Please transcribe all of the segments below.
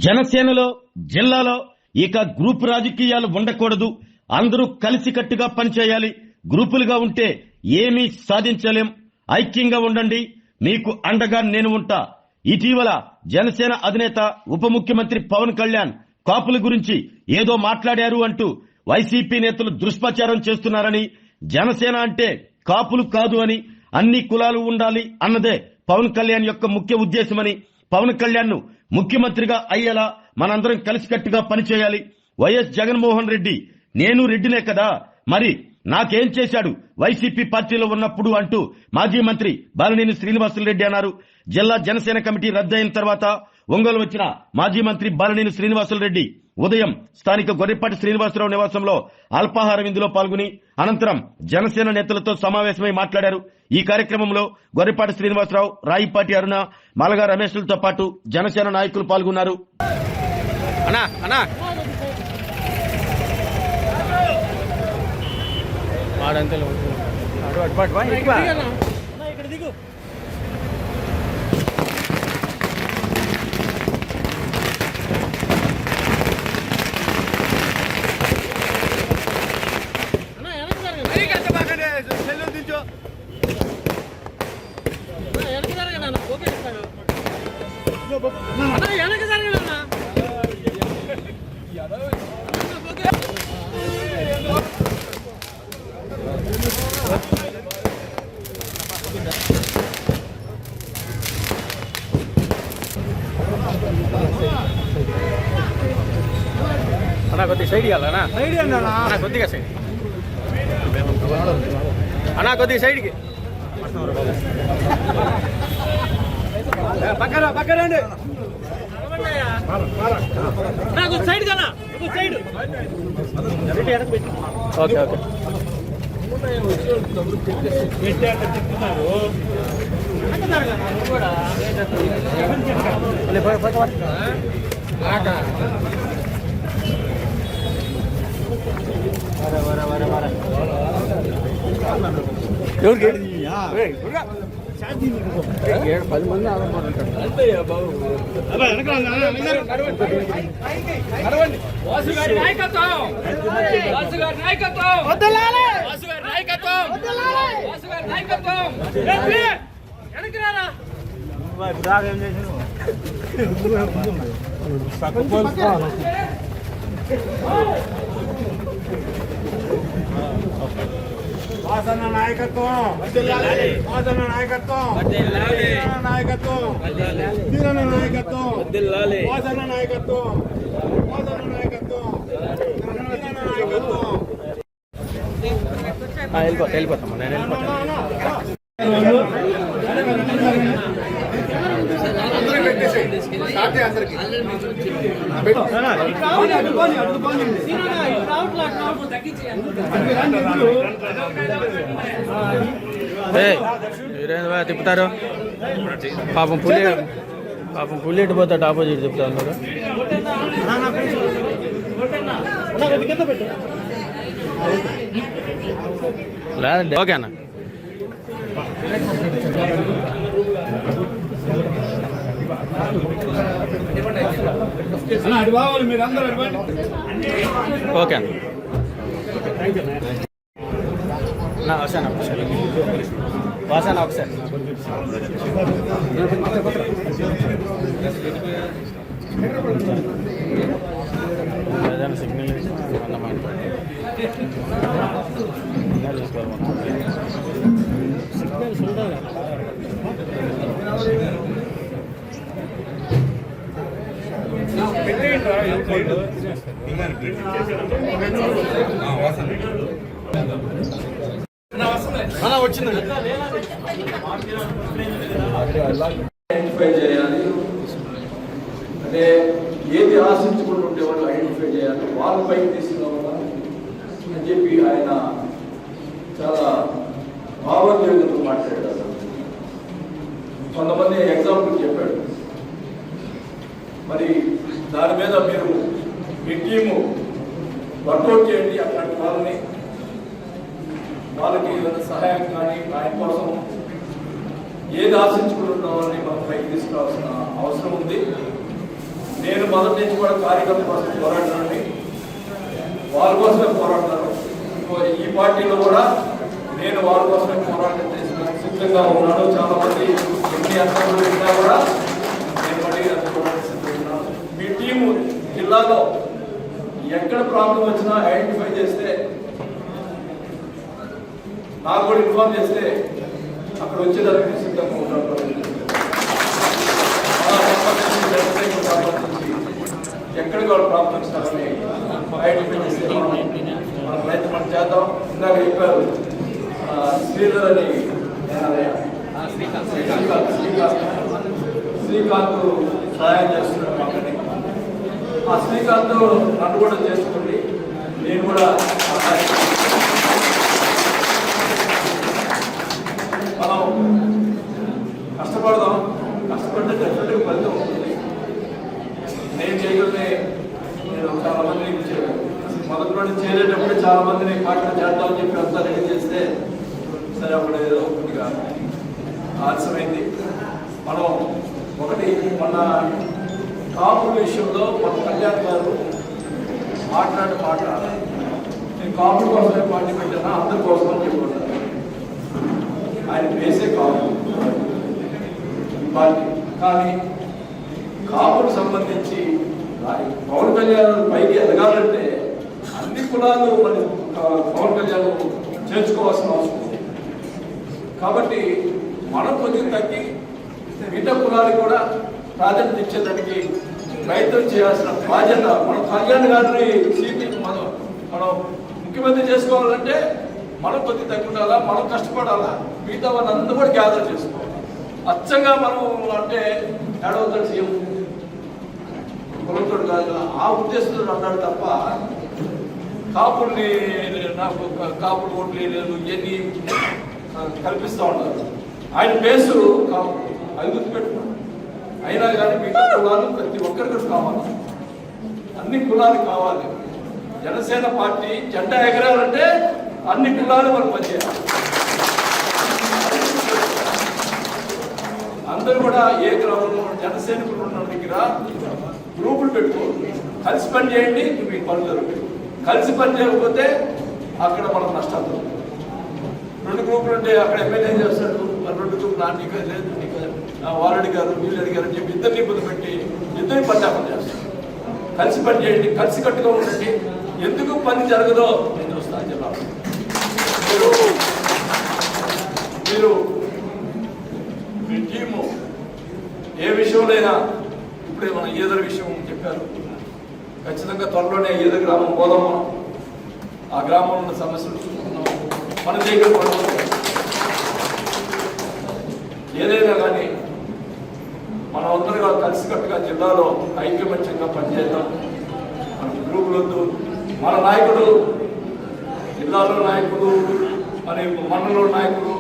జనసేనలో జిల్లాలో ఇక గ్రూప్ రాజకీయాలు ఉండకూడదు. అందరూ కలిసికట్టుగా పనిచేయాలి. గ్రూపులుగా ఉంటే ఏమీ సాధించలేం. ఐక్యంగా ఉండండి, మీకు అండగా నేను ఉంటా. ఇటీవల జనసేన అధినేత ఉప ముఖ్యమంత్రి పవన్ కళ్యాణ్ కాపుల గురించి ఏదో మాట్లాడారు అంటూ వైసీపీ నేతలు దుష్ప్రచారం చేస్తున్నారని, జనసేన అంటే కాపులు కాదు అని, అన్ని కులాలు ఉండాలి అన్నదే పవన్ కళ్యాణ్ యొక్క ముఖ్య ఉద్దేశమని, పవన్ కళ్యాణ్ ను ముఖ్యమంత్రిగా అయ్యేలా మనందరం కలిసికట్టుగా పనిచేయాలి. వైఎస్ జగన్మోహన్ రెడ్డి నేను రెడ్డినే కదా, మరి నాకేం చేశాడు వైసీపీ పార్టీలో ఉన్నప్పుడు అంటూ మాజీ మంత్రి బాలినేని శ్రీనివాసులరెడ్డి అన్నారు. జిల్లా జనసేన కమిటీ రద్దయిన తర్వాత ఒంగోలు వచ్చిన మాజీ మంత్రి బాలినేని శ్రీనివాసులరెడ్డి ఉదయం స్థానిక గొర్రెపాటి శ్రీనివాసరావు నివాసంలో అల్పాహార విందులో పాల్గొని అనంతరం జనసేన నేతలతో సమావేశమై మాట్లాడారు. ఈ కార్యక్రమంలో గొర్రెపాటి శ్రీనివాసరావు, రాయిపాటి అరుణ, మలగా రమేష్లతో పాటు జనసేన నాయకులు పాల్గొన్నారు. అన్నా కొద్దిగా సైడ్ ఇవ్వాలన్నా, కొద్దిగా సైడ్ అన్నా, కొద్దిగా సైడ్కి పక్కనండి సైడ్ కదా సైడ్. ఓకే ఓకే ఎవరికి 10 మంది వాసన నాయకత్వం, వాసన నాయకత్వం, నాయకత్వం, తీరన నాయకత్వం, వాసన నాయకత్వం, వాసన నాయకత్వం, తీరన నాయకత్వం. వెళ్ళిపోతాం, నేను వెళ్ళిపోతాను. మీరేందా తిప్పుతారు? పాపం పులి ఎట్టిపోతాడు, ఆపోజిట్ తిప్పుతా ఉన్నారు. లేదండి, ఓకే అన్న. ఓకే అన్న. వాసన ఒకసారి, వాసన ఒకసారి ఏదైనా సిగ్నల్ అన్నమాట సిగ్నల్స్ ఉండాలి. వచ్చిందండి, ఐడెంటిఫై చేయాలి. అంటే ఏది ఆశించుకుంటూ ఉంటే వాళ్ళు ఐడెంటిఫై చేయాలి, వాళ్ళ పైకి తీసుకురావాలి అని చెప్పి ఆయన చాలా భావోద్వేగంతో మాట్లాడారు. కొంతమంది ఎగ్జాంపుల్ చెప్పాడు. మరి దాని మీద మీరు మీ టీము వర్కౌట్ చేయండి. అట్లాంటి వాళ్ళకి ఏదైనా సహాయం కానీ ఆయన కోసం ఏది ఆశించుకుంటున్నామని మనం పైకి తీసుకురావాల్సిన అవసరం ఉంది. నేను మొదటి నుంచి కూడా కార్యకర్తల కోసం పోరాడానండి, వాళ్ళ కోసమే పోరాడతాను. ఈ పార్టీలో కూడా నేను వాళ్ళ కోసమే పోరాటం చేసిన సిద్ధంగా ఉన్నాను. చాలా మంది ఎన్ని అర్థంలో ఉన్నా కూడా నేను మళ్ళీ సిద్ధంగా. మీ టీము జిల్లాలో ఎక్కడ ప్రాబ్లం వచ్చినా ఐడెంటిఫై చేస్తే నాకు కూడా ఇన్ఫార్మ్ చేస్తే అక్కడ వచ్చేదానికి సిద్ధంగా ఉంటాను. ఎక్కడ కూడా ప్రాబ్లం వచ్చినారని ఐడెంటిఫై చేస్తే మన ప్రయత్నం చేద్దాం. ఇందాక చెప్పారు శ్రీధర్ అని శ్రీకాంత్ సహాయం చేస్తున్నాడు మాకని. ఆ శ్రీకాంత్ నన్ను కూడా చేసుకోండి, నేను కూడా మనం కష్టపడదాం. కష్టపడితే డెఫినెట్గా ఫలితం ఉంటుంది. నేను చేయగలిగే నేను చాలా మందిని మొదటి నుండి చేరేటప్పుడు చాలా మందిని పాటలు చేద్దామని చెప్పి అంతా రెడీ చేస్తే సరే అప్పుడు ఏదో కొద్దిగా ఆలస్యమైంది. మనం ఒకటి మన కాపుల విషయంలో మన కళ్యాణ్ గారు మాట్లాడాలి. నేను కాపుల కోసమే పార్టీ పెట్టాను, అందరి కోసం అని చెప్పుకుంటాను. ఆయన వేసే కాపు పార్టీ, కానీ కాపుకు సంబంధించి పవన్ కళ్యాణ్ పైకి ఎదగాలంటే అన్ని కులాలు మరి పవన్ కళ్యాణ్ చేర్చుకోవాల్సిన అవసరం ఉంది. కాబట్టి మనం కొంచెం తగ్గి మిగతా కులాలకు కూడా ప్రాధాన్యత ఇచ్చేదానికి ప్రయత్నం చేయాల్సిన బాధ్యత మన కళ్యాణ్ గారిని మనం ముఖ్యమంత్రి చేసుకోవాలంటే మనం కొద్ది తగ్గి ఉండాలా, మనం కష్టపడాలా, మిగతా వాళ్ళందరూ కూడా గ్యాదర్ చేసుకోవాలి. అచ్చంగా మనం అంటే ఏడవతాడు సీఎం కులంతో కాదు ఆ ఉద్దేశంతో అన్నాడు తప్ప కాపుల్ని నాకు కాపులు ఓట్లు లేదు ఇవన్నీ కల్పిస్తూ ఉన్నారు. ఆయన బేసు కాపు అది గుర్తుపెట్టుకున్నాడు. అయినా కానీ మిగతా కులాలు ప్రతి ఒక్కరికి కావాలి, అన్ని కులాలు కావాలి. జనసేన పార్టీ జెండా ఎగరాలంటే అన్ని కులాలు మనం పనిచేయాలి. అందరూ కూడా ఏ గ్రామంలో జనసైనికులు ఉన్న దగ్గర గ్రూపులు పెట్టుకోండి, కలిసి పని చేయండి, మీకు పనులు కలిసి పని చేయకపోతే అక్కడ మనకు నష్టాలు. రెండు గ్రూపులు ఉంటే అక్కడ ఎమ్మెల్యే చేస్తాడు, మరి రెండు గ్రూపులు నీకు లేదు, నీకు వాళ్ళు అడిగారు వీళ్ళు అడిగారు అని చెప్పి ఇద్దరిని ఇబ్బంది పెట్టి ఇద్దరిని పని చేస్తారు. కలిసి పని చేయండి, కలిసి కట్టుగా ఉండండి. ఎందుకు పని జరగదో నేను చూస్తాను జిల్లాలో. మీరు మీ టీము ఏ విషయంలోనైనా ఇప్పుడే మన ఈదర విషయం చెప్పారు. ఖచ్చితంగా త్వరలోనే ఈదర గ్రామం పోదాము, ఆ గ్రామంలో ఉన్న సమస్యలు చూసుకున్నాము. మన దగ్గర ఏదైనా కానీ మనం అందరూ కలిసికట్టుగా జిల్లాలో ఐక్యమత్యంగా పనిచేద్దాం. మన గ్రూపులు వద్దు, మన నాయకుడు జిల్లాలో నాయకుడు, మన మండలంలో నాయకుడు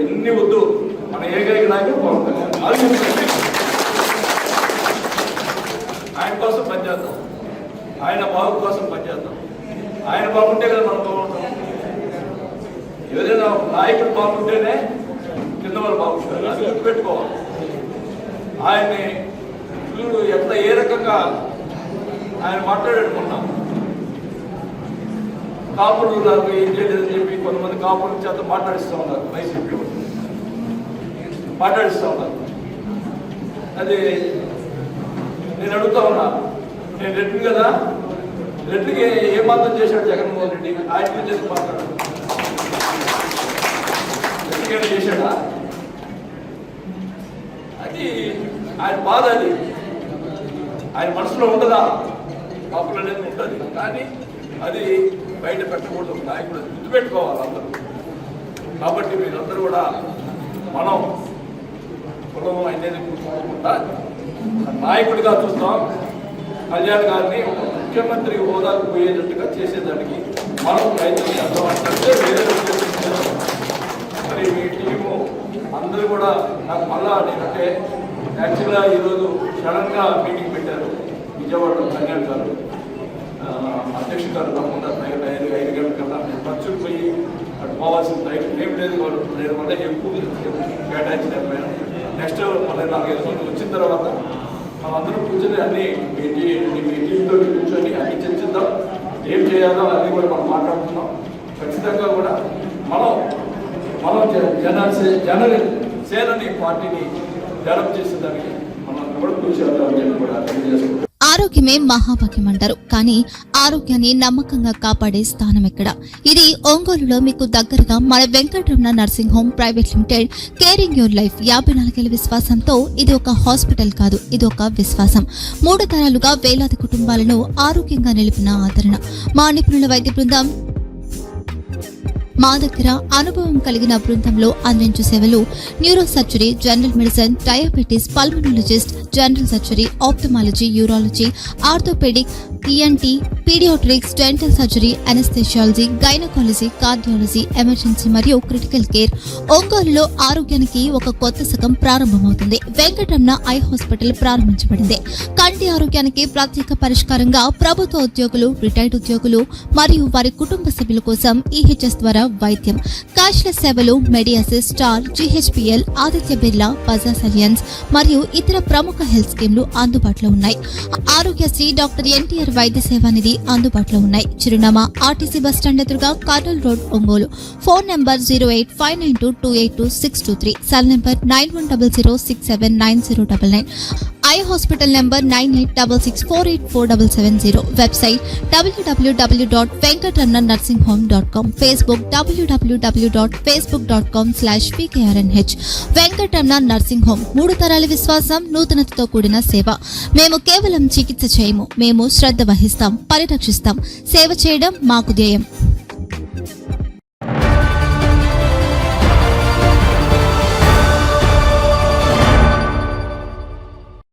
ఎన్ని వద్దు. మన ఏకైక నాయకుడు పవన్ కళ్యాణ్, ఆయన కోసం పనిచేద్దాం, ఆయన బాగు కోసం పనిచేద్దాం. ఆయన బాగుంటే కదా మనం బాగుంటాం. ఏదైనా నాయకుడు బాగుంటేనే కింద వాళ్ళు బాగుంటారు, అది గుర్తుపెట్టుకోవాలి. ఆయన్ని చూడు ఎట్లా ఏ రకంగా ఆయన మాట్లాడుకున్నాం. కాపులు నాకు ఏం చేయలేదని చెప్పి కొంతమంది కాపుల చేత మాట్లాడిస్తూ ఉన్నారు, వైసీపీ మాట్లాడిస్తూ ఉన్నారు. అది నేను అడుగుతా ఉన్నా, నేను రెడ్డి కదా, రెడ్డికి ఏ మాత్రం చేశాడు జగన్మోహన్ రెడ్డి? ఆయన గురించి మాట్లాడాడు, రెడ్డికి చేశాడా? అది ఆయన బాధ, అది ఆయన మనసులో ఉండదా? కాపులు అనేది ఉంటుంది, కానీ అది బయట పెట్టకూడదు. నాయకుడు గుర్తుపెట్టుకోవాలి అందరూ. కాబట్టి మీరందరూ కూడా మనం కులం అనేది గుర్తుకోకుండా నాయకుడిగా చూస్తాం. కళ్యాణ్ గారిని ఒక ముఖ్యమంత్రి హోదాకు పోయేటట్టుగా చేసేదానికి మనం ప్రయత్నం చేద్దాం. అంటే వేరే మరి మీ టీము అందరూ కూడా నాకు మళ్ళా నేనంటే యాక్చువల్గా ఈరోజు సడన్గా మీటింగ్ పెట్టారు విజయవాడలో. కళ్యాణ్ గారు అధ్యక్షుడు గారు తప్పకుండా 5 గంటల కన్నా నేను ఖర్చుకు పోయి అటు పోవాల్సిన టైం ఏం లేదు. నేను మళ్ళీ ఎక్కువ కేటాయించలేకపోయాను. నెక్స్ట్ మళ్ళీ 4-5 రోజులు వచ్చిన తర్వాత మనందరం కూర్చొని అన్ని మీ టీంతో కూర్చొని అన్ని చర్చిద్దాం. ఏం చేయాలో అది కూడా మనం మాట్లాడుతున్నాం. ఖచ్చితంగా కూడా మనం జనసేనని పార్టీని డెవలప్ చేసేదానికి మనం కూడా కృషి చేద్దామని చెప్పి కూడా తెలియజేసుకుంటాం. ఆరోగ్యమే మహాభాగ్యం అంటారు, కానీ ఆరోగ్యాన్ని నమ్మకంగా కాపాడే స్థానం ఎక్కడ? ఇది ఒంగోలులో మీకు దగ్గరగా మన Venkataramana nursing home private limited. Caring your life 54 ఏళ్ల విశ్వాసంతో ఇది ఒక హాస్పిటల్ కాదు, ఇది ఒక విశ్వాసం. 3 తరాలుగా వేలాది కుటుంబాలను ఆరోగ్యంగా నిలిపిన ఆదరణ. మా నిపుణుల వైద్య బృందం మా దగ్గర అనుభవం కలిగిన బృందంలో అందించే సేవలు neuro surgery, general medicine, diabetes, pulmonologist, general surgery, ophthalmology, urology, orthopedic, ENT, pediatrics, dental surgery, anesthesiology, gynecology, cardiology, emergency మరియు క్రిటికల్ కేర్. ఒంగోలులో ఆరోగ్యానికి ఒక కొత్త శకం ప్రారంభమవుతుంది. వెంకటరమణ ఐ హాస్పిటల్ ప్రారంభించబడింది. కంటి ఆరోగ్యానికి ప్రత్యేక పరిష్కారంగా ప్రభుత్వ ఉద్యోగులు, రిటైర్డ్ ఉద్యోగులు మరియు వారి కుటుంబ సభ్యుల కోసం ఈహెచ్ఎస్ ద్వారా వైద్యం, క్యాష్లెస్ సేవలు, మెడియాసిస్, స్టార్, జీహెచ్పీఎల్, ఆదిత్య బిర్లా, బజాజ్ అలియన్స్ మరియు ఇతర ప్రముఖ హెల్త్ స్కీమ్లు అందుబాటులో ఉన్నాయి. ఆరోగ్యశ్రీ, డాక్టర్ ఎన్టీఆర్ వైద్య సేవా నిధి అందుబాటులో ఉన్నాయి. చిరునామా ఆర్టీసీ బస్టాండ్ ఎదురుగా, Kurnool road, Ongole. Phone number 08592282623, cell number 9100679099, eye hospital number 9866484770, website www.venkatramanarsinghome.com, Facebook www.facebook.com/pkrnh. Venkataramana nursing home, 3 తరాల విశ్వాసం, నూతనతతో కూడిన సేవ. మేము కేవలం చికిత్స చేయము, మేము శ్రద్ధ వహిస్తాం, పరిరక్షిస్తాం. సేవ చేయడం మాకు ధ్యేయం.